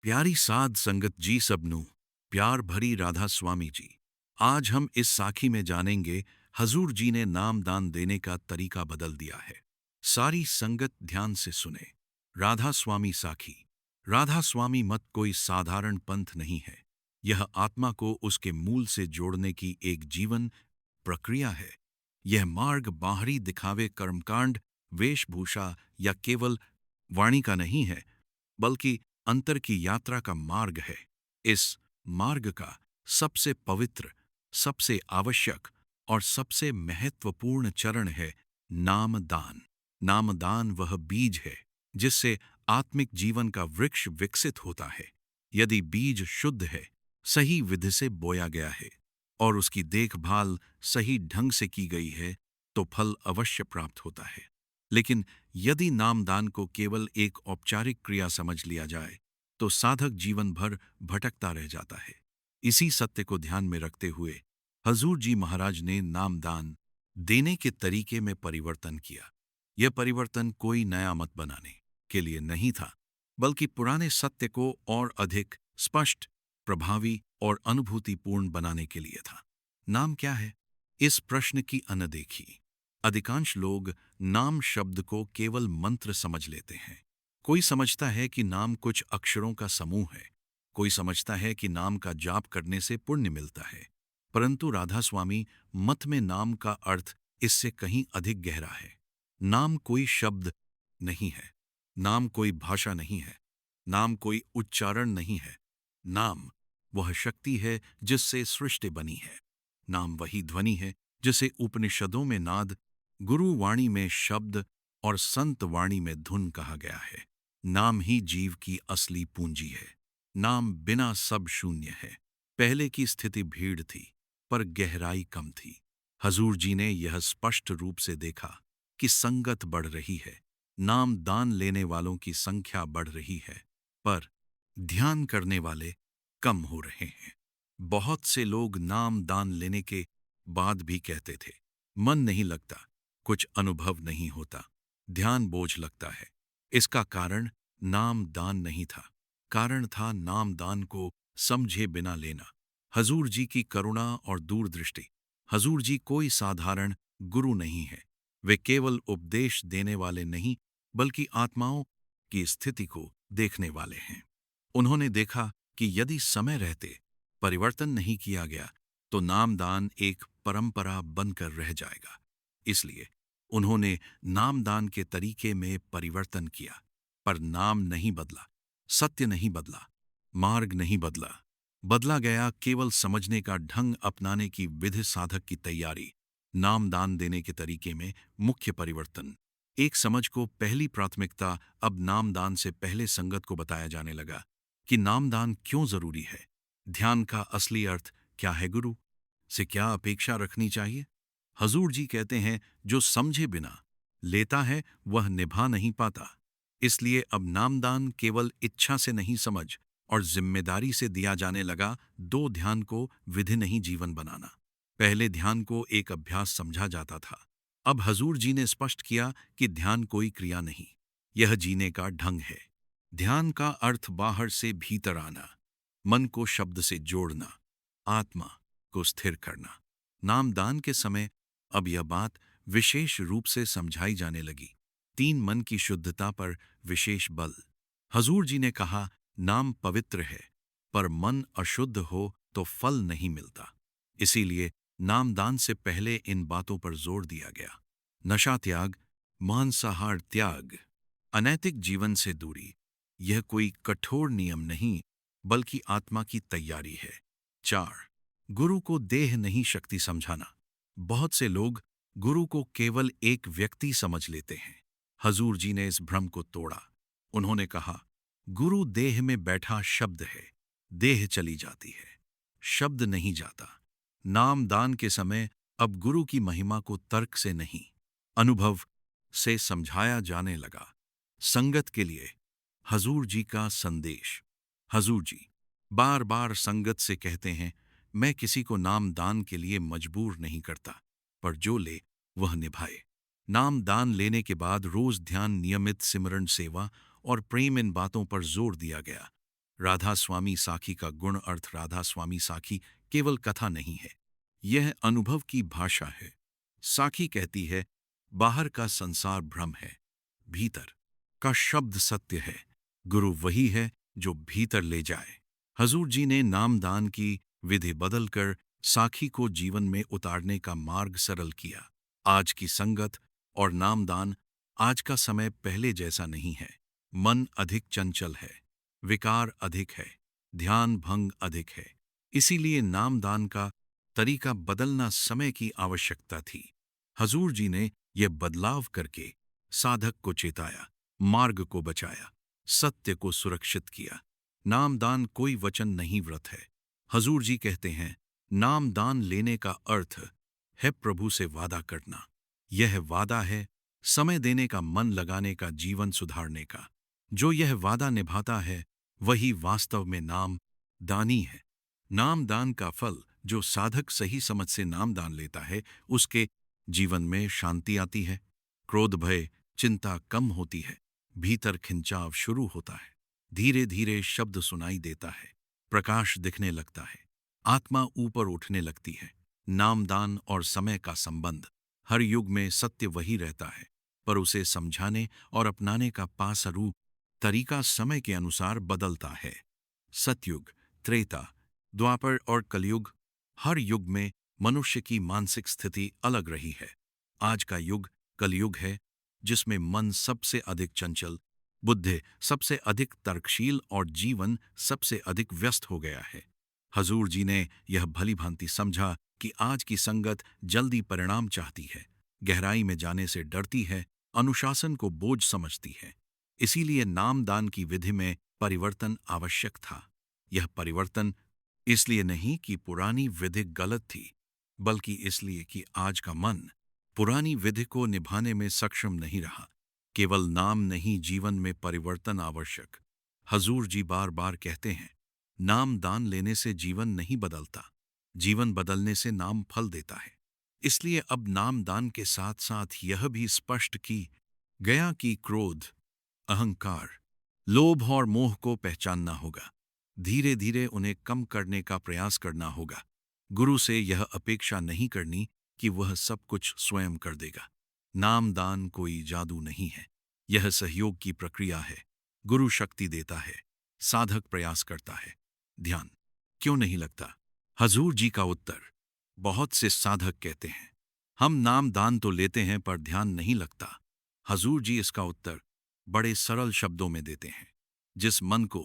प्यारी साध संगत जी सबनू, प्यार भरी राधा स्वामी जी। आज हम इस साखी में जानेंगे हजूर जी ने नाम दान देने का तरीका बदल दिया है। सारी संगत ध्यान से सुने। राधा स्वामी साखी। राधा स्वामी मत कोई साधारण पंथ नहीं है। यह आत्मा को उसके मूल से जोड़ने की एक जीवन प्रक्रिया है। यह मार्ग बाहरी दिखावे, कर्मकांड, वेशभूषा या केवल वाणी का नहीं है, बल्कि अंतर की यात्रा का मार्ग है। इस मार्ग का सबसे पवित्र, सबसे आवश्यक और सबसे महत्वपूर्ण चरण है नामदान। नामदान वह बीज है जिससे आत्मिक जीवन का वृक्ष विकसित होता है। यदि बीज शुद्ध है, सही विधि से बोया गया है और उसकी देखभाल सही ढंग से की गई है, तो फल अवश्य प्राप्त होता है। लेकिन यदि नामदान को केवल एक औपचारिक क्रिया समझ लिया जाए, तो साधक जीवन भर भटकता रह जाता है। इसी सत्य को ध्यान में रखते हुए हजूर जी महाराज ने नामदान देने के तरीके में परिवर्तन किया। यह परिवर्तन कोई नया मत बनाने के लिए नहीं था, बल्कि पुराने सत्य को और अधिक स्पष्ट, प्रभावी और अनुभूतिपूर्ण बनाने के लिए था। नाम क्या है? इस प्रश्न की अनदेखी। अधिकांश लोग नाम शब्द को केवल मंत्र समझ लेते हैं। कोई समझता है कि नाम कुछ अक्षरों का समूह है। कोई समझता है कि नाम का जाप करने से पुण्य मिलता है। परंतु राधा स्वामी मत में नाम का अर्थ इससे कहीं अधिक गहरा है। नाम कोई शब्द नहीं है। नाम कोई भाषा नहीं है। नाम कोई उच्चारण नहीं है। नाम वह शक्ति है जिससे सृष्टि बनी है। नाम वही ध्वनि है जिसे उपनिषदों में नाद, गुरु वाणी में शब्द और संत वाणी में धुन कहा गया है। नाम ही जीव की असली पूंजी है। नाम बिना सब शून्य है। पहले की स्थिति भीड़ थी, पर गहराई कम थी। हजूर जी ने यह स्पष्ट रूप से देखा कि संगत बढ़ रही है। नाम दान लेने वालों की संख्या बढ़ रही है, पर ध्यान करने वाले कम हो रहे हैं। बहुत से लोग नाम दान लेने के बाद भी कहते थे, मन नहीं लगता, कुछ अनुभव नहीं होता, ध्यान बोझ लगता है। इसका कारण नाम दान नहीं था, कारण था नाम दान को समझे बिना लेना। हजूर जी की करुणा और दूरदृष्टि। हजूर जी कोई साधारण गुरु नहीं है। वे केवल उपदेश देने वाले नहीं, बल्कि आत्माओं की स्थिति को देखने वाले हैं। उन्होंने देखा कि यदि समय रहते परिवर्तन नहीं किया गया, तो नामदान एक परंपरा बनकर रह जाएगा। इसलिए उन्होंने नामदान के तरीके में परिवर्तन किया, पर नाम नहीं बदला, सत्य नहीं बदला, मार्ग नहीं बदला। बदला गया केवल समझने का ढंग, अपनाने की विधि, साधक की तैयारी। नामदान देने के तरीके में मुख्य परिवर्तन। एक समझ को पहली प्राथमिकता अब नामदान से पहले संगत को बताया जाने लगा कि नामदान क्यों जरूरी है। ध्यान का असली अर्थ क्या है, गुरु से क्या अपेक्षा रखनी चाहिए। हजूर जी कहते हैं, जो समझे बिना लेता है वह निभा नहीं पाता। इसलिए अब नामदान केवल इच्छा से नहीं, समझ और जिम्मेदारी से दिया जाने लगा। दो, ध्यान को विधि नहीं, जीवन बनाना। पहले ध्यान को एक अभ्यास समझा जाता था। अब हजूर जी ने स्पष्ट किया कि ध्यान कोई क्रिया नहीं, यह जीने का ढंग है। ध्यान का अर्थ बाहर से भीतर आना, मन को शब्द से जोड़ना, आत्मा को स्थिर करना। नामदान के समय अब यह बात विशेष रूप से समझाई जाने लगी। तीन, मन की शुद्धता पर विशेष बल। हजूर जी ने कहा, नाम पवित्र है, पर मन अशुद्ध हो तो फल नहीं मिलता। इसीलिए नामदान से पहले इन बातों पर जोर दिया गया। नशा त्याग, मांसाहार त्याग, अनैतिक जीवन से दूरी। यह कोई कठोर नियम नहीं, बल्कि आत्मा की तैयारी है। चार, गुरु को देह नहीं, शक्ति समझाना। बहुत से लोग गुरु को केवल एक व्यक्ति समझ लेते हैं। हजूर जी ने इस भ्रम को तोड़ा। उन्होंने कहा, गुरु देह में बैठा शब्द है। देह चली जाती है, शब्द नहीं जाता। नामदान के समय अब गुरु की महिमा को तर्क से नहीं, अनुभव से समझाया जाने लगा। संगत के लिए हजूर जी का संदेश। हजूर जी बार बार संगत से कहते हैं, मैं किसी को नाम दान के लिए मजबूर नहीं करता, पर जो ले वह निभाए। नाम दान लेने के बाद रोज ध्यान, नियमित सिमरन, सेवा और प्रेम, इन बातों पर जोर दिया गया। राधा स्वामी साखी का गुण अर्थ राधा स्वामी साखी केवल कथा नहीं है, यह अनुभव की भाषा है। साखी कहती है, बाहर का संसार भ्रम है, भीतर का शब्द सत्य है। गुरु वही है जो भीतर ले जाए। हजूर जी ने नामदान की विधि बदलकर साखी को जीवन में उतारने का मार्ग सरल किया। आज की संगत और नामदान, आज का समय पहले जैसा नहीं है। मन अधिक चंचल है, विकार अधिक है, ध्यान भंग अधिक है। इसीलिए नामदान का तरीका बदलना समय की आवश्यकता थी। हजूर जी ने यह बदलाव करके साधक को चेताया, मार्ग को बचाया, सत्य को सुरक्षित किया। नामदान कोई वचन नहीं, व्रत है। हजूर जी कहते हैं, नामदान लेने का अर्थ है प्रभु से वादा करना। यह वादा है समय देने का, मन लगाने का, जीवन सुधारने का। जो यह वादा निभाता है वही वास्तव में नाम दानी है। नामदान का फल, जो साधक सही समझ से नामदान लेता है, उसके जीवन में शांति आती है, क्रोध भय चिंता कम होती है, भीतर खिंचाव शुरू होता है, धीरे धीरे शब्द सुनाई देता है, प्रकाश दिखने लगता है, आत्मा ऊपर उठने लगती है। नामदान और समय का संबंध, हर युग में सत्य वही रहता है, पर उसे समझाने और अपनाने का पासरू तरीका समय के अनुसार बदलता है। सतयुग, त्रेता, द्वापर और कलयुग, हर युग में मनुष्य की मानसिक स्थिति अलग रही है। आज का युग कलयुग है, जिसमें मन सबसे अधिक चंचल, बुद्धि सबसे अधिक तर्कशील और जीवन सबसे अधिक व्यस्त हो गया है। हजूर जी ने यह भली भांति समझा कि आज की संगत जल्दी परिणाम चाहती है, गहराई में जाने से डरती है, अनुशासन को बोझ समझती है। इसीलिए नामदान की विधि में परिवर्तन आवश्यक था। यह परिवर्तन इसलिए नहीं कि पुरानी विधि गलत थी, बल्कि इसलिए कि आज का मन पुरानी विधि को निभाने में सक्षम नहीं रहा। केवल नाम नहीं, जीवन में परिवर्तन आवश्यक। हजूर जी बार बार कहते हैं, नाम दान लेने से जीवन नहीं बदलता, जीवन बदलने से नाम फल देता है। इसलिए अब नाम दान के साथ साथ यह भी स्पष्ट की गया कि क्रोध, अहंकार, लोभ और मोह को पहचानना होगा। धीरे धीरे उन्हें कम करने का प्रयास करना होगा। गुरु से यह अपेक्षा नहीं करनी कि वह सब कुछ स्वयं कर देगा। नामदान कोई जादू नहीं है, यह सहयोग की प्रक्रिया है। गुरु शक्ति देता है, साधक प्रयास करता है। ध्यान क्यों नहीं लगता? हजूर जी का उत्तर, बहुत से साधक कहते हैं, हम नामदान तो लेते हैं पर ध्यान नहीं लगता। हजूर जी इसका उत्तर बड़े सरल शब्दों में देते हैं, जिस मन को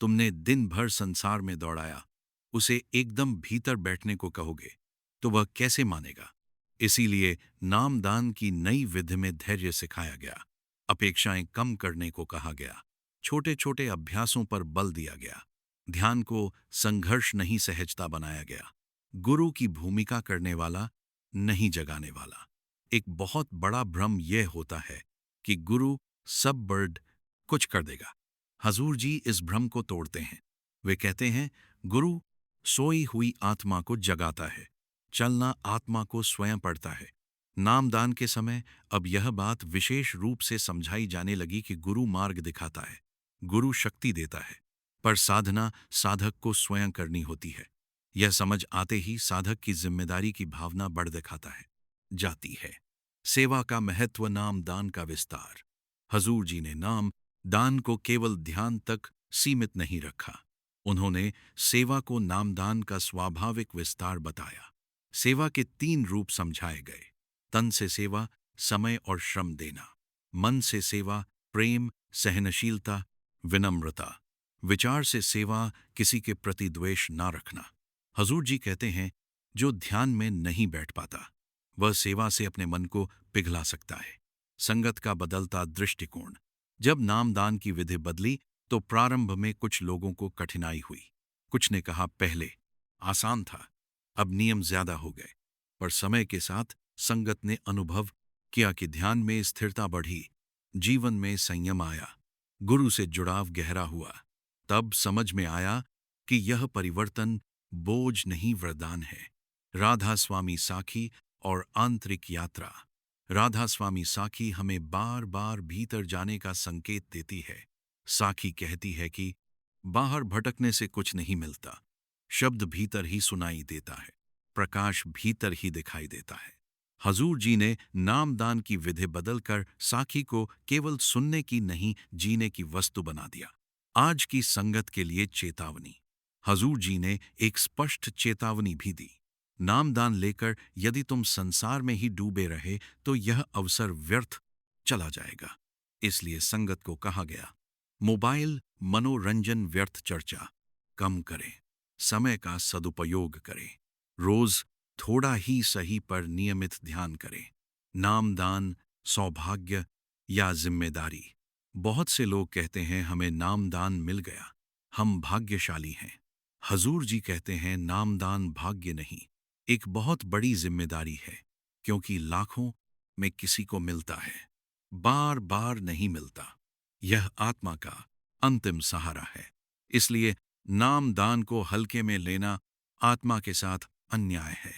तुमने दिन भर संसार में दौड़ाया, उसे एकदम भीतर बैठने को कहोगे तो वह कैसे मानेगा? इसीलिए नामदान की नई विधि में धैर्य सिखाया गया, अपेक्षाएं कम करने को कहा गया, छोटे छोटे अभ्यासों पर बल दिया गया, ध्यान को संघर्ष नहीं सहजता बनाया गया। गुरु की भूमिका करने वाला, नहीं जगाने वाला। एक बहुत बड़ा भ्रम यह होता है कि गुरु सब बर्ड कुछ कर देगा। हजूर जी इस भ्रम को तोड़ते हैं। वे कहते हैं, गुरु सोई हुई आत्मा को जगाता है, चलना आत्मा को स्वयं पड़ता है। नामदान के समय अब यह बात विशेष रूप से समझाई जाने लगी कि गुरु मार्ग दिखाता है, गुरु शक्ति देता है, पर साधना साधक को स्वयं करनी होती है। यह समझ आते ही साधक की जिम्मेदारी की भावना बढ़ दिखाता है, जाती है। सेवा का महत्व, नाम दान का विस्तार। हजूर जी ने नाम दान को केवल ध्यान तक सीमित नहीं रखा, उन्होंने सेवा को नामदान का स्वाभाविक विस्तार बताया। सेवा के 3 रूप समझाए गए, तन से सेवा, समय और श्रम देना, मन से सेवा, प्रेम, सहनशीलता, विनम्रता, विचार से सेवा, किसी के प्रति द्वेष ना रखना। हजूर जी कहते हैं, जो ध्यान में नहीं बैठ पाता वह सेवा से अपने मन को पिघला सकता है। संगत का बदलता दृष्टिकोण। जब नामदान की विधि बदली तो प्रारंभ में कुछ लोगों को कठिनाई हुई। कुछ ने कहा पहले आसान था, अब नियम ज्यादा हो गए। पर समय के साथ संगत ने अनुभव किया कि ध्यान में स्थिरता बढ़ी, जीवन में संयम आया, गुरु से जुड़ाव गहरा हुआ। तब समझ में आया कि यह परिवर्तन बोझ नहीं, वरदान है। राधा स्वामी साखी और आंतरिक यात्रा। राधा स्वामी साखी हमें बार बार भीतर जाने का संकेत देती है। साखी कहती है कि बाहर भटकने से कुछ नहीं मिलता। शब्द भीतर ही सुनाई देता है, प्रकाश भीतर ही दिखाई देता है। हजूर जी ने नामदान की विधि बदलकर साखी को केवल सुनने की नहीं, जीने की वस्तु बना दिया। आज की संगत के लिए चेतावनी। हजूर जी ने एक स्पष्ट चेतावनी भी दी। नामदान लेकर यदि तुम संसार में ही डूबे रहे तो यह अवसर व्यर्थ चला जाएगा। इसलिए संगत को कहा गया, मोबाइल, मनोरंजन, व्यर्थ चर्चा कम करें, समय का सदुपयोग करें, रोज थोड़ा ही सही पर नियमित ध्यान करें। नामदान सौभाग्य या जिम्मेदारी? बहुत से लोग कहते हैं हमें नामदान मिल गया, हम भाग्यशाली हैं। हजूर जी कहते हैं नामदान भाग्य नहीं, एक बहुत बड़ी जिम्मेदारी है, क्योंकि लाखों में किसी को मिलता है, बार बार नहीं मिलता। यह आत्मा का अंतिम सहारा है। इसलिए नामदान को हल्के में लेना आत्मा के साथ अन्याय है।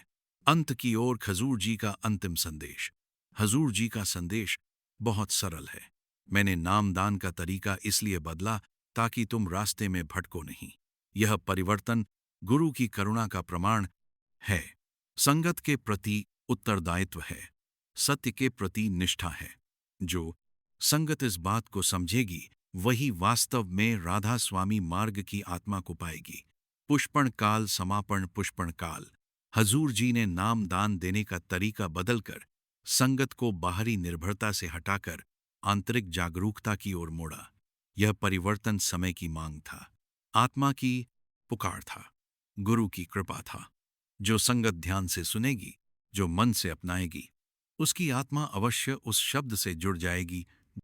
अंत की ओर हजूर जी का अंतिम संदेश। हजूर जी का संदेश बहुत सरल है। मैंने नामदान का तरीका इसलिए बदला ताकि तुम रास्ते में भटको नहीं। यह परिवर्तन गुरु की करुणा का प्रमाण है, संगत के प्रति उत्तरदायित्व है, सत्य के प्रति निष्ठा है। जो संगत इस बात को समझेगी वही वास्तव में राधा स्वामी मार्ग की आत्मा को पाएगी। पुष्पण काल समापन। पुष्पण काल। हजूर जी ने नाम दान देने का तरीका बदलकर संगत को बाहरी निर्भरता से हटाकर आंतरिक जागरूकता की ओर मोड़ा। यह परिवर्तन समय की मांग था, आत्मा की पुकार था, गुरु की कृपा था। जो संगत ध्यान से सुनेगी, जो मन से अपनाएगी, उसकी आत्मा अवश्य उस शब्द से जुड़ जाएगी